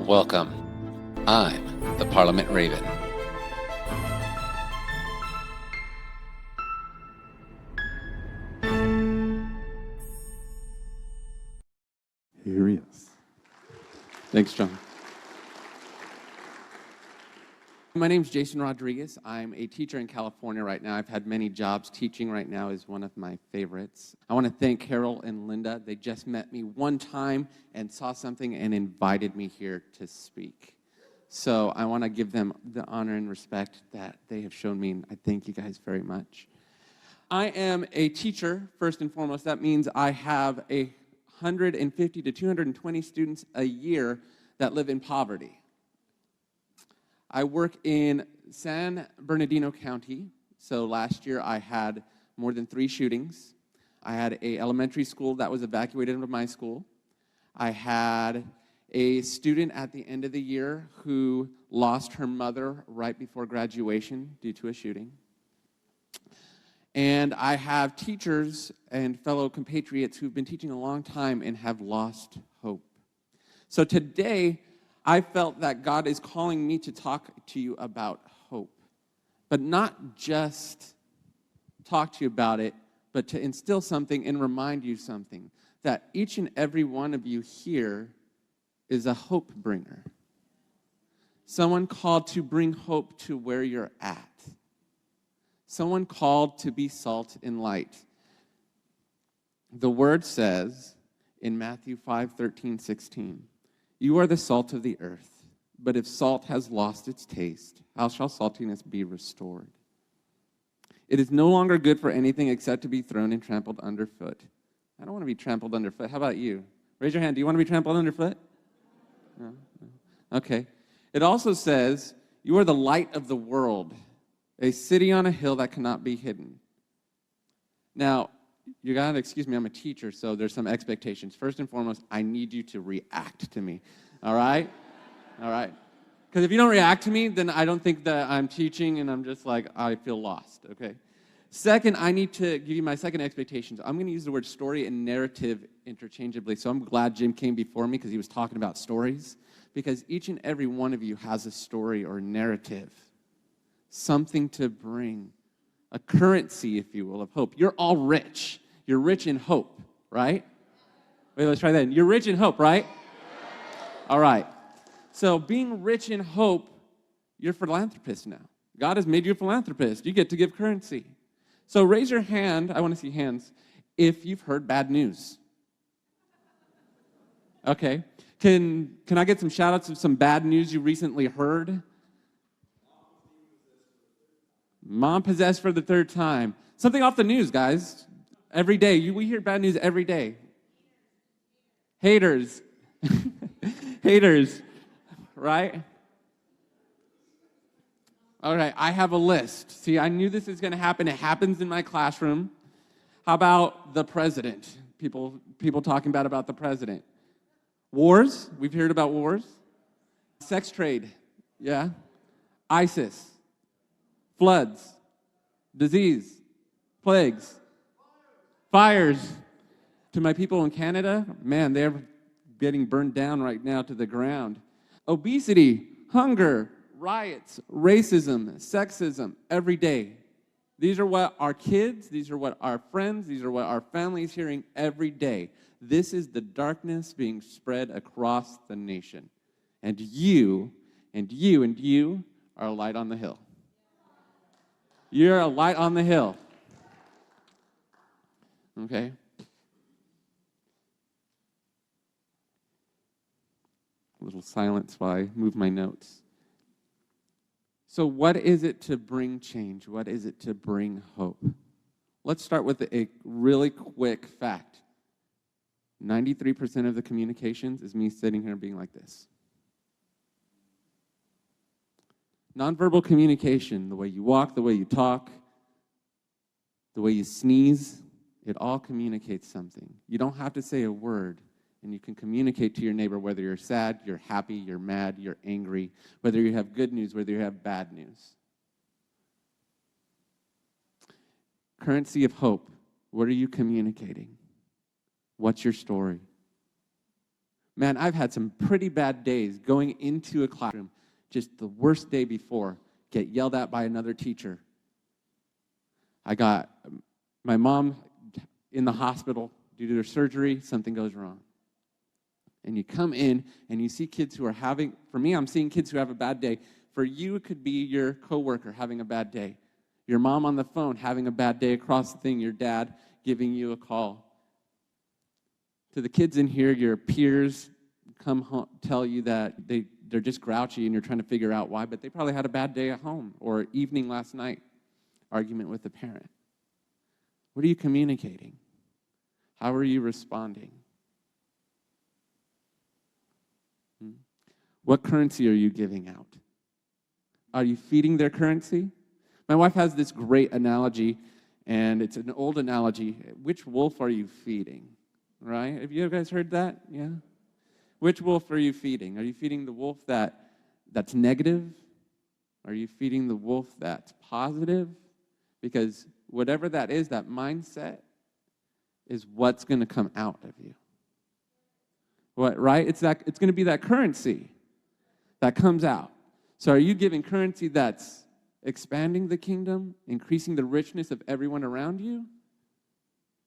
Welcome. I'm the Parliament Raven. Here he is. Thanks, John. My name's Jason Rodriguez. I'm a teacher in California right now. I've had many jobs. Teaching right now is one of my favorites. I want to thank Carol and Linda. They just met me one time and saw something and invited me here to speak. So I want to give them the honor and respect that they have shown me, and I thank you guys very much. I am a teacher, first and foremost. That means I have 150 to 220 students a year that live in poverty. I work in San Bernardino County, so last year I had more than 3 shootings. I had an elementary school that was evacuated into my school. I had a student at the end of the year who lost her mother right before graduation due to a shooting. And I have teachers and fellow compatriots who've been teaching a long time and have lost hope. So today, I felt that God is calling me to talk to you about hope, but not just talk to you about it, but to instill something and remind you something, that each and every one of you here is a hope bringer. Someone called to bring hope to where you're at. Someone called to be salt and light. The word says in Matthew 5:13-16, "You are the salt of the earth, but if salt has lost its taste, how shall saltiness be restored? It is no longer good for anything except to be thrown and trampled underfoot." I don't want to be trampled underfoot. How about you? Raise your hand. Do you want to be trampled underfoot? No? Okay. It also says, "You are the light of the world, a city on a hill that cannot be hidden." Now, you got to excuse me, I'm a teacher, so there's some expectations. First and foremost, I need you to react to me, all right? All right? Because if you don't react to me, then I don't think that I'm teaching, and I'm just like, I feel lost, okay? Second, I need to give you my second expectations. I'm going to use the word story and narrative interchangeably, so I'm glad Jim came before me because he was talking about stories, because each and every one of you has a story or narrative, something to bring, a currency, if you will, of hope. You're all rich. You're rich in hope, right? Wait, let's try that. You're rich in hope, right? All right. So being rich in hope, you're a philanthropist now. God has made you a philanthropist. You get to give currency. So raise your hand, I want to see hands, if you've heard bad news. Okay. Can I get some shout-outs of some bad news you recently heard? Mom possessed for the 3rd time. Something off the news, guys. Every day. We hear bad news every day. Haters. Haters. Right? All right, I have a list. See, I knew this was going to happen. It happens in my classroom. How about the president? People talking bad about the president. Wars. We've heard about wars. Sex trade. Yeah. ISIS. Floods, disease, plagues, fires. To my people in Canada, man, they're getting burned down right now to the ground. Obesity, hunger, riots, racism, sexism, every day. These are what our kids, these are what our friends, these are what our families hearing every day. This is the darkness being spread across the nation. And you are a light on the hill. You're a light on the hill. Okay? A little silence while I move my notes. So what is it to bring change? What is it to bring hope? Let's start with a really quick fact. 93% of the communications is me sitting here being like this. Nonverbal communication, the way you walk, the way you talk, the way you sneeze, it all communicates something. You don't have to say a word, and you can communicate to your neighbor whether you're sad, you're happy, you're mad, you're angry, whether you have good news, whether you have bad news. Currency of hope. What are you communicating? What's your story? Man, I've had some pretty bad days going into a classroom, just the worst day before, get yelled at by another teacher. I got my mom in the hospital due to her surgery, something goes wrong. And you come in and you see kids who are having, for me, I'm seeing kids who have a bad day. For you, it could be your coworker having a bad day. Your mom on the phone having a bad day across the thing, your dad giving you a call. To the kids in here, your peers come home, tell you that they're just grouchy and you're trying to figure out why, but they probably had a bad day at home or evening last night, argument with a parent. What are you communicating? How are you responding? What currency are you giving out? Are you feeding their currency? My wife has this great analogy, and it's an old analogy. Which wolf are you feeding? Right? Have you guys heard that? Yeah? Which wolf are you feeding? Are you feeding the wolf that's negative? Are you feeding the wolf that's positive? Because whatever that is, that mindset is what's going to come out of you. What, right? It's going to be that currency that comes out. So are you giving currency that's expanding the kingdom, increasing the richness of everyone around you?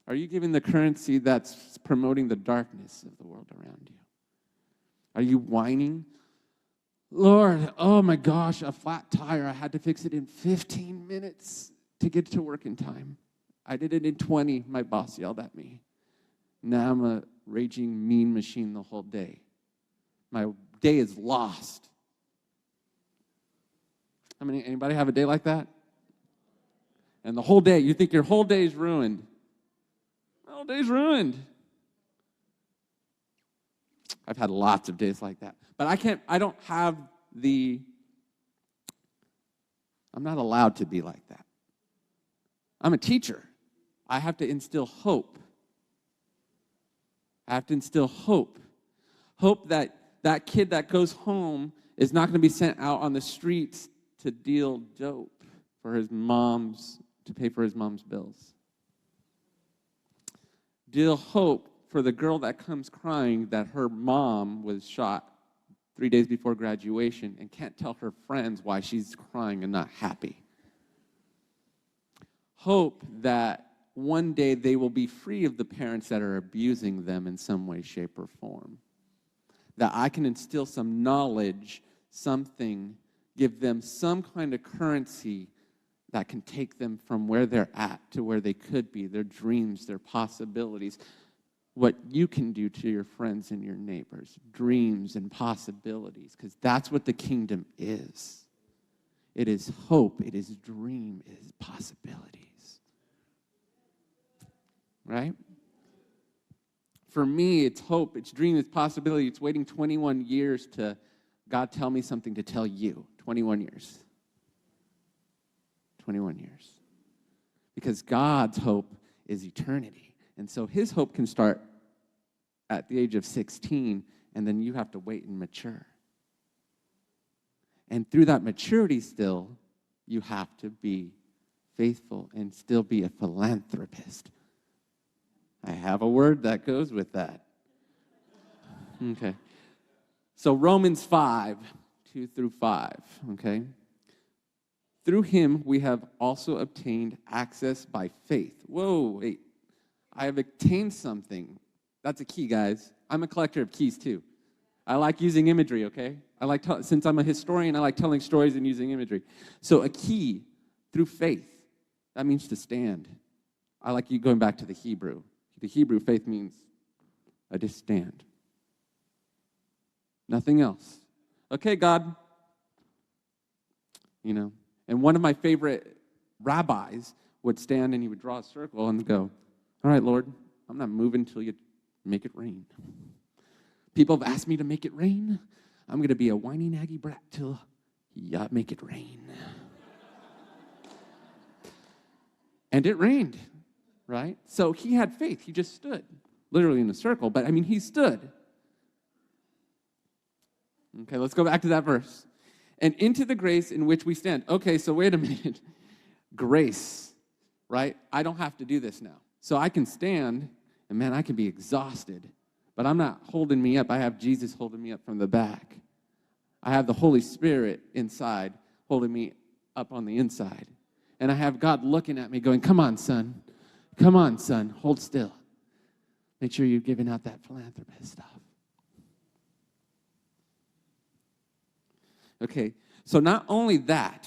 Are you giving the currency that's promoting the darkness of the world around you? Are you whining? Lord, oh my gosh, a flat tire. I had to fix it in 15 minutes to get to work in time. I did it in 20. My boss yelled at me. Now I'm a raging mean machine the whole day. My day is lost. Anybody have a day like that? And the whole day, you think your whole day is ruined. My whole day's ruined. I've had lots of days like that. But I'm not allowed to be like that. I'm a teacher. I have to instill hope. I have to instill hope. Hope that that kid that goes home is not going to be sent out on the streets to deal dope to pay for his mom's bills. Deal hope for the girl that comes crying that her mom was shot 3 days before graduation and can't tell her friends why she's crying and not happy. Hope that one day they will be free of the parents that are abusing them in some way, shape, or form. That I can instill some knowledge, something, give them some kind of currency that can take them from where they're at to where they could be, their dreams, their possibilities. What you can do to your friends and your neighbors, dreams and possibilities, because that's what the kingdom is. It is hope, it is dream, it is possibilities. Right? For me, it's hope, it's dream, it's possibility. It's waiting 21 years to God tell me something to tell you. 21 years. 21 years. Because God's hope is eternity. And so his hope can start at the age of 16, and then you have to wait and mature. And through that maturity still, you have to be faithful and still be a philanthropist. I have a word that goes with that. Okay. So Romans 5, 2 through 5, okay? Through him we have also obtained access by faith. Whoa, wait. I have obtained something. That's a key, guys. I'm a collector of keys, too. I like using imagery, okay? Since I'm a historian, I like telling stories and using imagery. So a key through faith, that means to stand. I like you going back to the Hebrew. The Hebrew faith means I just stand. Nothing else. Okay, God. And one of my favorite rabbis would stand and he would draw a circle and go, all right, Lord, I'm not moving until you make it rain. People have asked me to make it rain. I'm going to be a whiny, naggy brat till you make it rain. And it rained, right? So he had faith. He just stood, literally in a circle. But, he stood. Okay, let's go back to that verse. And into the grace in which we stand. Okay, so wait a minute. Grace, right? I don't have to do this now. So I can stand, and man, I can be exhausted. But I'm not holding me up. I have Jesus holding me up from the back. I have the Holy Spirit inside holding me up on the inside. And I have God looking at me going, come on, son. Come on, son. Hold still. Make sure you're giving out that philanthropist stuff. Okay, so not only that,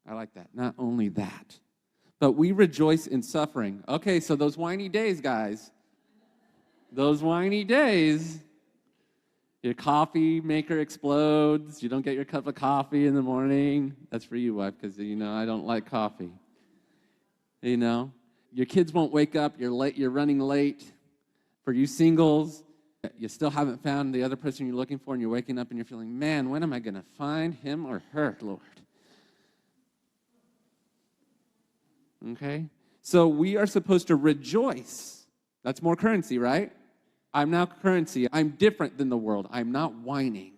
I like that, not only that, but we rejoice in suffering. Okay, so those whiny days, guys, those whiny days, your coffee maker explodes, you don't get your cup of coffee in the morning. That's for you, wife, because, I don't like coffee. Your kids won't wake up, you're late, you're running late. For you singles, you still haven't found the other person you're looking for, and you're waking up and you're feeling, man, when am I going to find him or her, Lord? Okay? So we are supposed to rejoice. That's more currency, right? I'm now currency. I'm different than the world. I'm not whining.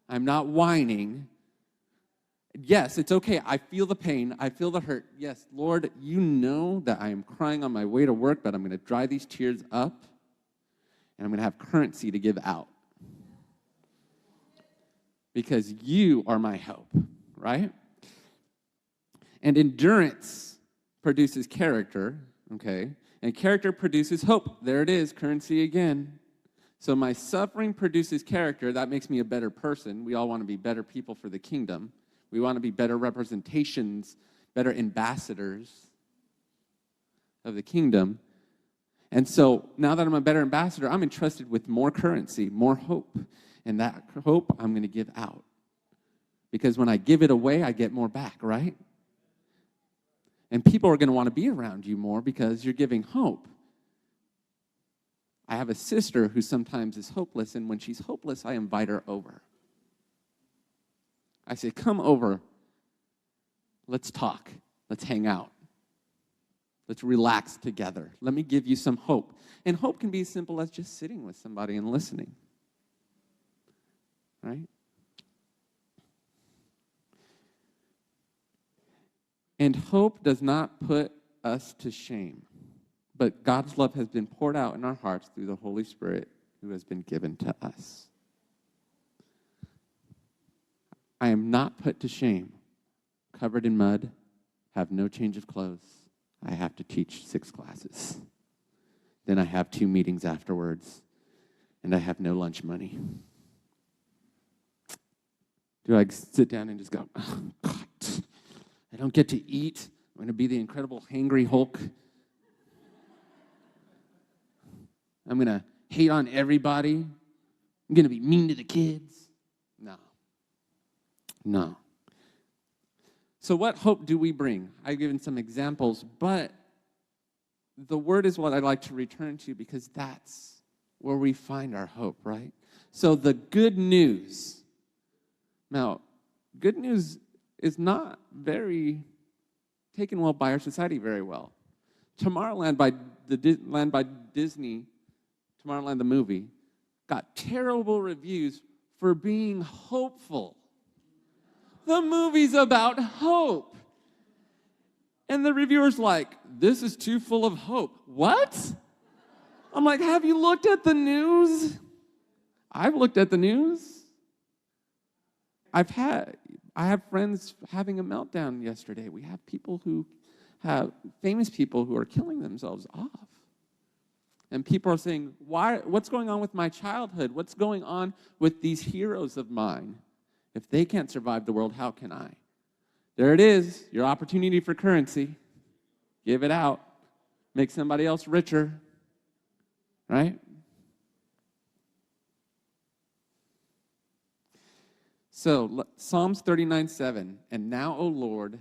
I'm not whining. Yes, it's okay. I feel the pain. I feel the hurt. Yes, Lord, you know that I am crying on my way to work, but I'm going to dry these tears up. And I'm going to have currency to give out. Because you are my hope, right? And endurance produces character, okay? And character produces hope. There it is, currency again. So my suffering produces character. That makes me a better person. We all want to be better people for the kingdom. We want to be better representations, better ambassadors of the kingdom. And so now that I'm a better ambassador, I'm entrusted with more currency, more hope. And that hope I'm going to give out. Because when I give it away, I get more back, right? And people are going to want to be around you more because you're giving hope. I have a sister who sometimes is hopeless, and when she's hopeless, I invite her over. I say, come over. Let's talk. Let's hang out. Let's relax together. Let me give you some hope. And hope can be as simple as just sitting with somebody and listening. Right? And hope does not put us to shame. But God's love has been poured out in our hearts through the Holy Spirit who has been given to us. I am not put to shame. Covered in mud, have no change of clothes. I have to teach 6 classes. Then I have 2 meetings afterwards, and I have no lunch money. Do I sit down and just go, oh, God, I don't get to eat? I'm going to be the incredible hangry Hulk. I'm going to hate on everybody. I'm going to be mean to the kids. No. So what hope do we bring? I've given some examples, but the word is what I like to return to because that's where we find our hope, right? So the good news. Now, good news is not very taken well by our society very well. Tomorrowland by Disney, Tomorrowland the movie, got terrible reviews for being hopeful. The movie's about hope. And the reviewer's like, this is too full of hope. What? I'm like, have you looked at the news? I've looked at the news. I have friends having a meltdown yesterday. We have famous people who are killing themselves off. And people are saying, what's going on with my childhood? What's going on with these heroes of mine? If they can't survive the world, how can I? There it is, your opportunity for currency. Give it out. Make somebody else richer. Right? So, Psalms 39:7. And now, O Lord,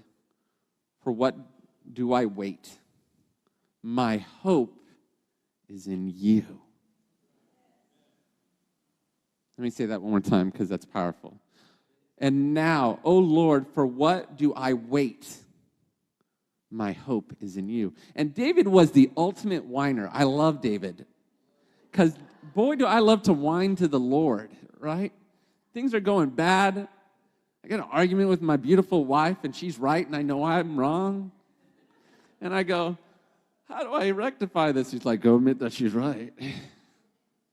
for what do I wait? My hope is in you. Let me say that one more time because that's powerful. And now, O Lord, for what do I wait? My hope is in you. And David was the ultimate whiner. I love David. Because, boy, do I love to whine to the Lord, right? Things are going bad. I got an argument with my beautiful wife, and she's right, and I know I'm wrong. And I go, how do I rectify this? He's like, go admit that she's right.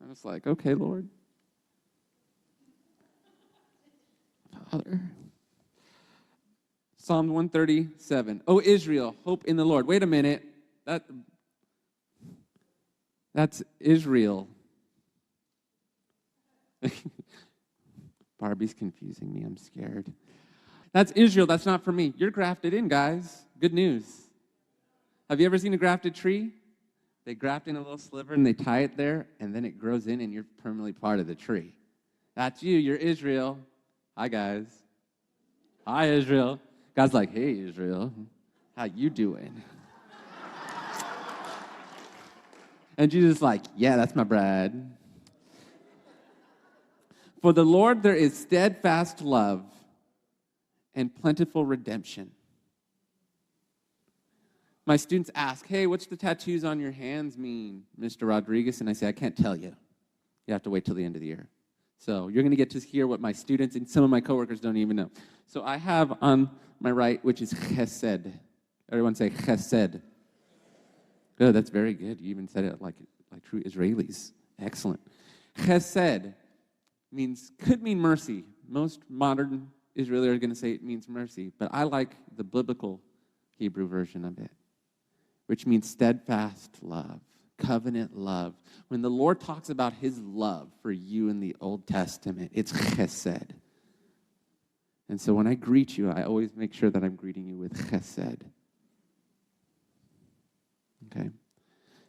I was like, okay, Lord. Father. Psalm 137. Oh, Israel, hope in the Lord. Wait a minute. That's Israel. Barbie's confusing me. I'm scared. That's Israel. That's not for me. You're grafted in, guys. Good news. Have you ever seen a grafted tree? They graft in a little sliver and they tie it there, and then it grows in and you're permanently part of the tree. That's you. You're Israel. Hi, guys. Hi, Israel. God's like, hey, Israel. How you doing? And Jesus is like, yeah, that's my bride. For the Lord there is steadfast love and plentiful redemption. My students ask, hey, what's the tattoos on your hands mean, Mr. Rodriguez? And I say, I can't tell you. You have to wait till the end of the year. So you're going to get to hear what my students and some of my coworkers don't even know. So I have on my right, which is chesed. Everyone say chesed. Good, that's very good. You even said it like true Israelis. Excellent. Chesed could mean mercy. Most modern Israelis are going to say it means mercy, but I like the biblical Hebrew version of it, which means steadfast love, covenant love. When the Lord talks about his love for you in the Old Testament, it's chesed. And so when I greet you, I always make sure that I'm greeting you with chesed. Okay?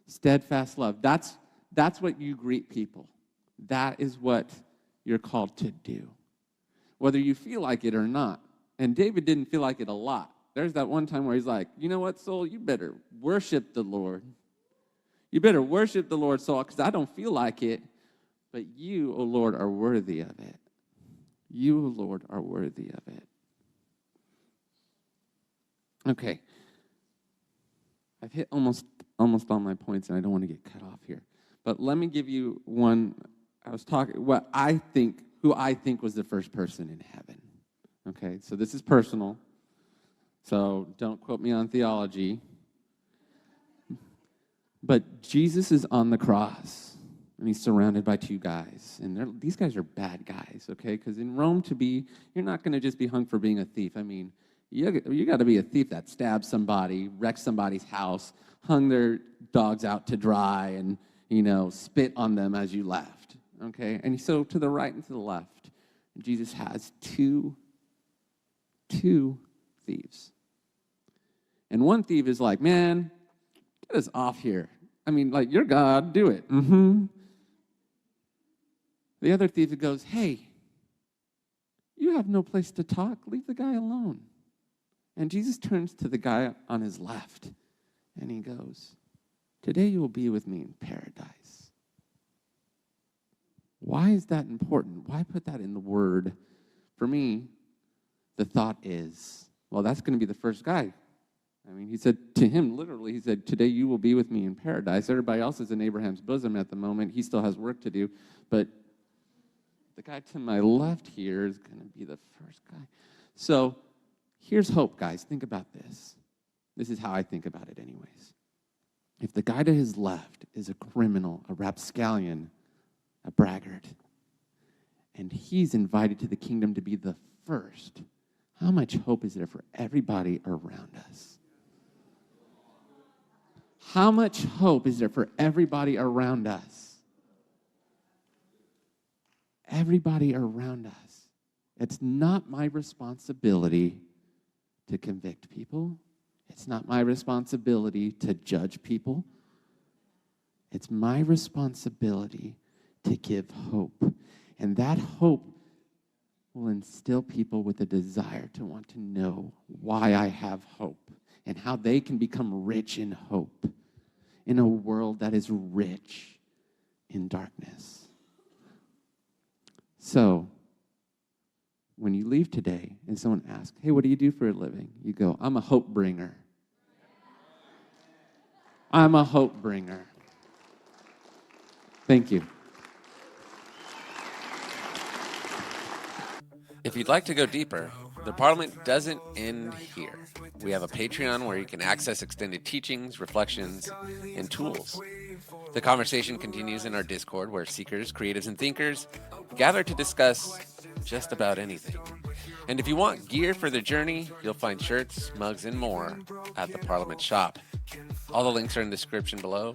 Steadfast love. That's what you greet people. That is what you're called to do, whether you feel like it or not. And David didn't feel like it a lot. There's that one time where he's like, you know what, soul, you better worship the Lord. You better worship the Lord, soul, because I don't feel like it. But you, O Lord, are worthy of it. You, O Lord, are worthy of it. Okay. I've hit almost all my points, and I don't want to get cut off here. But let me give you one. Who I think was the first person in heaven. Okay, so this is personal. So don't quote me on theology. But Jesus is on the cross, and he's surrounded by two guys. And these guys are bad guys, okay? Because in Rome, you're not going to just be hung for being a thief. I mean, you got to be a thief that stabbed somebody, wrecked somebody's house, hung their dogs out to dry, and, spit on them as you left, okay? And so to the right and to the left, Jesus has two thieves. And one thief is like, man, get us off here. I mean, like, you're God, do it. Mm-hmm. The other thief goes, hey, you have no place to talk. Leave the guy alone. And Jesus turns to the guy on his left, and he goes, today you will be with me in paradise. Why is that important? Why put that in the word? For me, the thought is, well, that's going to be the first guy. I mean, he said to him, literally, he said, today you will be with me in paradise. Everybody else is in Abraham's bosom at the moment. He still has work to do. But the guy to my left here is going to be the first guy. So here's hope, guys. Think about this. This is how I think about it anyways. If the guy to his left is a criminal, a rapscallion, a braggart, and he's invited to the kingdom to be the first, how much hope is there for everybody around us? How much hope is there for everybody around us? Everybody around us. It's not my responsibility to convict people. It's not my responsibility to judge people. It's my responsibility to give hope. And that hope will instill people with a desire to want to know why I have hope and how they can become rich in hope in a world that is rich in darkness. So, when you leave today and someone asks, hey, what do you do for a living? You go, I'm a hope bringer. I'm a hope bringer. Thank you. If you'd like to go deeper, The Parliament doesn't end here. We have a Patreon where you can access extended teachings, reflections, and tools. The conversation continues in our Discord where seekers, creatives, and thinkers gather to discuss just about anything. And if you want gear for the journey, you'll find shirts, mugs, and more at the Parliament shop. All the links are in the description below.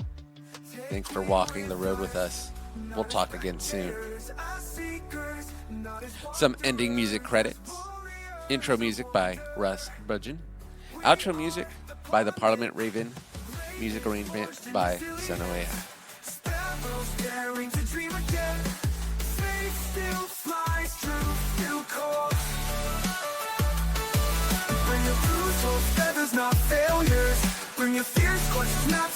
Thanks for walking the road with us. We'll talk again soon. Some ending music credits. Intro music by Russ Budgeon. Outro music by the Parliament Raven. Music arrangement by Sonoea. Bring your brutal feathers, not failures. Bring your fierce questions, not